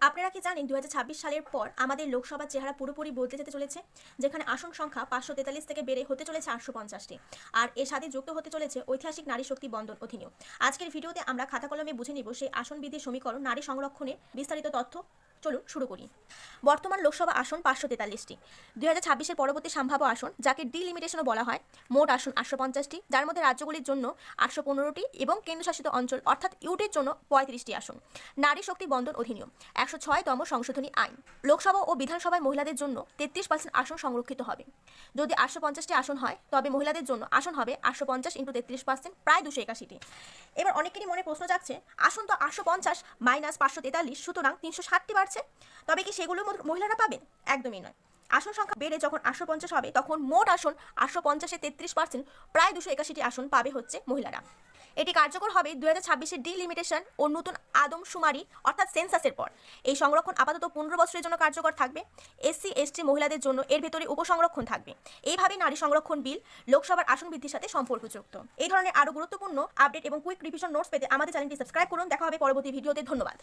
আপনারা কি জানেন 2026 সালের পর আমাদের লোকসভার চেহারা পুরোপুরি বদলে যেতে চলেছে, যেখানে আসন সংখ্যা 543 থেকে বেড়ে হতে চলেছে 850টি, আর এর সাথে যুক্ত হতে চলেছে ঐতিহাসিক নারী শক্তি বন্ধন অধিনিয়ম। আজকের ভিডিওতে আমরা খাতা কলমে বুঝে নিব সেই আসন বিধির সমীকরণ, নারী সংরক্ষণের বিস্তারিত তথ্য। চলুন শুরু করি। বর্তমান লোকসভা আসন 543টি। 2026-এর পরবর্তী সম্ভাব্য আসন, যাকে ডিলিমিটেশনও বলা হয়, মোট আসন 850টি, যার মধ্যে রাজ্যগুলির জন্য 815টি এবং কেন্দ্রশাসিত অঞ্চল অর্থাৎ ইউটির জন্য 35টি আসন। নারী শক্তি বন্ধন অধিনিয়ম 106তম সংশোধনী আইন। লোকসভা ও বিধানসভায় মহিলাদের জন্য 33% আসন সংরক্ষিত হবে। যদি 850টি আসন হয়, তবে মহিলাদের জন্য আসন হবে 850 × 33%, প্রায় 281টি। এবার অনেকেরই মনে প্রশ্ন যাচ্ছে, আসন তো 850 মাইনাস 543, সুতরাং 360টি বাড়ছে, তবে কি সেগুলো মহিলারা পাবেন? একদমই নয়। আসন সংখ্যা বেড়ে যখন 850 হবে, তখন মোট আসন 850-এর 33%, প্রায় 281টি আসন পাবে হচ্ছে মহিলারা। এটি কার্যকর হবে 2026-এর ডিলিমিটেশন ও নতুন আদমশুমারি অর্থাৎ সেন্সাসের পর। এই সংরক্ষণ আপাতত 15 বছরের জন্য কার্যকর থাকবে। এসসি এসটি মহিলাদের জন্য এর ভেতরে উপসংরক্ষণ থাকবে। এইভাবে নারী সংরক্ষণ বিল লোকসভার আসন বৃদ্ধির সাথে সম্পর্কযুক্ত। এই ধরনের আরও গুরুত্বপূর্ণ আপডেট এবং কুইক রিভিশন নোটস পেতে আমাদের চ্যানেলটি সাবস্ক্রাইব করুন। দেখা হবে পরবর্তী ভিডিওতে। ধন্যবাদ।